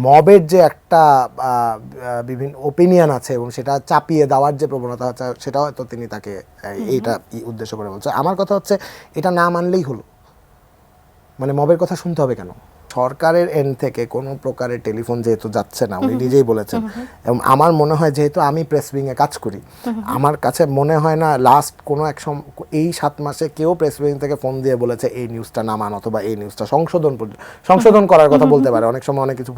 মবের যে একটা বিভিন্ন ওপিনিয়ন আছে এবং সেটা চাপিয়ে দেওয়ার যে প্রবণতা আছে সেটা হয়তো তিনি তাকে এইটা উদ্দেশ্য করে বলছে। আমার কথা হচ্ছে এটা না মানলেই হলো, মানে মবের কথা শুনতে হবে কেন? সরকারের এন্ড থেকে কোনো প্রকারের টেলিফোন যেহেতু যাচ্ছে না, উনি নিজেই বলেছেন, এবং আমার মনে হয় যেহেতু আমি প্রেস উইংয়ে কাজ করি, আমার কাছে মনে হয় না লাস্ট কোনো এই 7 মাসে কেউ প্রেস উইং থেকে ফোন দিয়ে বলেছে এই নিউজটা নামান অথবা এই নিউজটা সংশোধন করার কথা বলতে পারে। অনেক সময় অনেক কিছু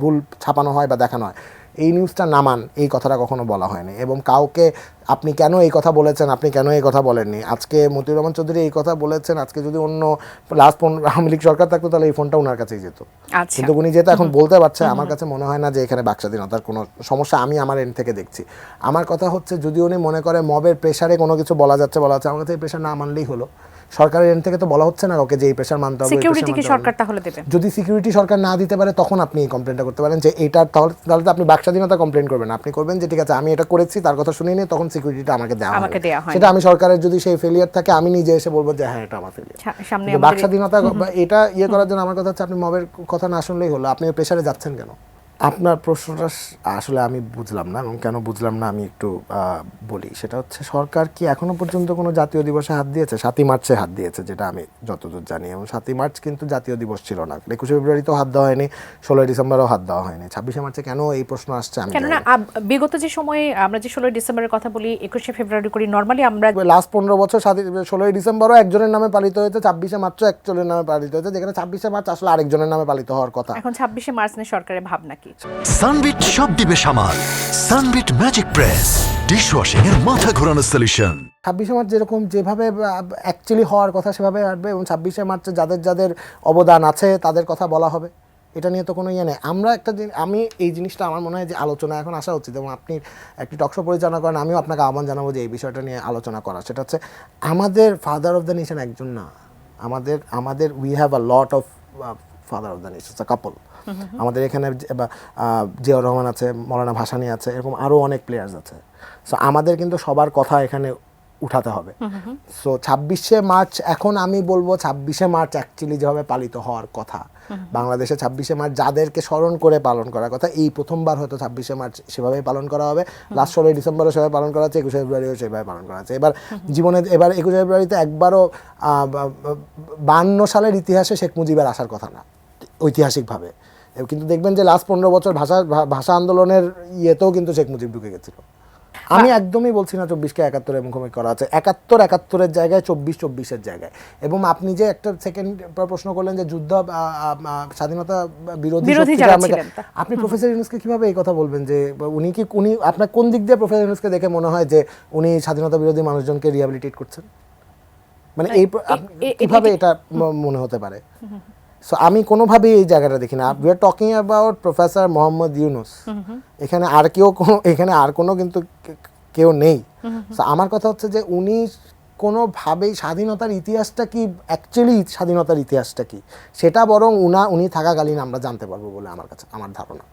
ভুল ছাপানো হয় বা দেখানো হয়, এই নিউজটা নামান এই কথাটা কখনো বলা হয়নি। এবং কাউকে আপনি কেন এই কথা বলেছেন, আপনি কেন এই কথা বলেননি, আজকে মতিউর রহমান চৌধুরী এই কথা বলেছেন, আজকে যদি অন্য লাস্ট আওয়ামী লীগ সরকার থাকতো তাহলে এই ফোনটা ওনার কাছেই যেত। কিন্তু উনি যেহেতু এখন বলতে পারছে, আমার কাছে মনে হয় না যে এখানে বাকস্বাধীনতার কোনো সমস্যা আমি আমার এন্ড থেকে দেখছি। আমার কথা হচ্ছে যদি উনি মনে করে মবের প্রেশারে কোনো কিছু বলা যাচ্ছে, আমার কাছে এই প্রেশার না মানলেই হলো। সরকারের এন্ড থেকে তো বলা হচ্ছে না কাউকে যে এই প্রেশার মানতে হবে। সিকিউরিটি কি সরকার তাহলে দেবে? যদি সিকিউরিটি সরকার না দিতে পারে তখন আপনি এই কমপ্লেনটা করতে পারেন যে এটা, তাহলে তো আপনি বাকস্বাধীনতা কমপ্লেন করবেন, আপনি করবেন যে ঠিক আছে আমি এটা করেছি, তার কথা শুনিনি, তখন সিকিউরিটিটা আমাকে দেওয়া হবে। সেটা আমি সরকারের যদি সেই ফেলিয়ার থাকে আমি নিজে এসে বলবো যে হ্যাঁ এটা আমার ফেলিয়ার। বাকস্বাধীনতা এটা করার জন্য আমার কথা হচ্ছে আপনি মবের কথা না শুনলেই হলো। আপনি প্রেশারে যাচ্ছেন কেন? আপনার প্রশ্নটা আসলে আমি বুঝলাম না, এবং কেন বুঝলাম না আমি একটু বলি। সেটা হচ্ছে সরকার কি এখনো পর্যন্ত কোনো জাতীয় দিবসে হাত দিয়েছে? 7ই মার্চে হাত দিয়েছে যেটা আমি যতদূর জানি, এবং 7ই মার্চ কিন্তু জাতীয় দিবস ছিল না। 21শে ফেব্রুয়ারিতেও হাত দেওয়া হয়নি, 16ই ডিসেম্বরেও হাত দেওয়া হয়নি। 26শে মার্চে কেন এই প্রশ্ন আসছে আমি কেন না বিগত যে সময়ে আমরা যে 16ই ডিসেম্বরের কথা বলি, 21শে ফেব্রুয়ারি করি, নরমালি আমরা লাস্ট 15 বছর 16ই ডিসেম্বরও একজনের নামে পালিত হয়েছে, 26শে মার্চও একজনের নামে পালিত হয়েছে, যেখানে 26শে মার্চ আসলে আরেকজনের নামে পালিত হওয়ার কথা। এখন 26শে মার্চ নিয়ে সরকারের ভাবনা কি? সানবিট সব দিবে সামাল। সানবিট ম্যাজিক প্রেস ডিশওয়াশিং এর মাথা ঘোরানো সলিউশন। 26শে মার্চ যেরকম যেভাবে অ্যাকচুয়ালি হওয়ার কথা সেভাবে আসবে, এবং 26শে মার্চে যাদের যাদের অবদান আছে তাদের কথা বলা হবে। এটা নিয়ে তো কোনো ইয়ে নেই। আমরা আমি এই জিনিসটা আমার মনে হয় যে আলোচনা এখন আসা উচিত, এবং আপনি একটি টকশো পরিচালনা করেন, আমিও আপনাকে আহ্বান জানাবো যে এই বিষয়টা নিয়ে আলোচনা করা। সেটা হচ্ছে আমাদের ফাদার অফ দ্য নেশন একজন না, আমাদের we have a lot of father of the nation, a couple. আমাদের এখানে জিয়াউর রহমান আছে, মৌলানা ভাসানী আছে, এরকম আরও অনেক প্লেয়ার্স আছে। সো আমাদের কিন্তু সবার কথা এখানে উঠাতে হবে। সো 26শে মার্চ, এখন আমি বলবো 26শে মার্চ অ্যাকচুয়ালি যেভাবে পালিত হওয়ার কথা বাংলাদেশে, 26শে মার্চ যাদেরকে স্মরণ করে পালন করার কথা, এই প্রথমবার হয়তো 26শে মার্চ সেভাবেই পালন করা হবে। লাস্ট 16ই ডিসেম্বরও সেভাবে পালন করা হচ্ছে, 21শে ফেব্রুয়ারিও সেভাবে পালন করা হচ্ছে। এবার 21শে ফেব্রুয়ারিতে একবারও 52 সালের ইতিহাসে শেখ মুজিবের আসার কথা না ঐতিহাসিকভাবে, কিন্তু দেখবেন যে লাস্ট 15 বছর ভাষা আন্দোলনের ইয়েতেও কিন্তু শেখ মুজিব ঢুকে গেছিল। আমি একদমই বলছি না 24কে 71 মুখোমুখি করা আছে, 71-71-এর জায়গায় 24-24-এর জায়গায়। এবং আপনি যে একটা সেকেন্ড প্রশ্ন করলেন যে যুদ্ধ স্বাধীনতা বিরোধী আপনি প্রফেসর ইউনূসকে কিভাবে এই কথা বলবেন যে উনি আপনার কোন দিক দিয়ে প্রফেসর ইউনূসকে দেখে মনে হয় যে উনি স্বাধীনতা বিরোধী মানুষজনকে রিহ্যাবিলিটেট করছেন? মানে এই কিভাবে এটা মনে হতে পারে? সো আমি কোনোভাবেই এই জায়গাটা দেখি না। We are talking about professor Mohammad Yunus, এখানে আর কোনো কিন্তু কেউ নেই। সো আমার কথা হচ্ছে যে উনি কোনোভাবেই স্বাধীনতার ইতিহাসটা কি, অ্যাকচুয়ালি স্বাধীনতার ইতিহাসটা কি, সেটা বরং উনি থাকাকালীন আমরা জানতে পারবো বলে আমার ধারণা।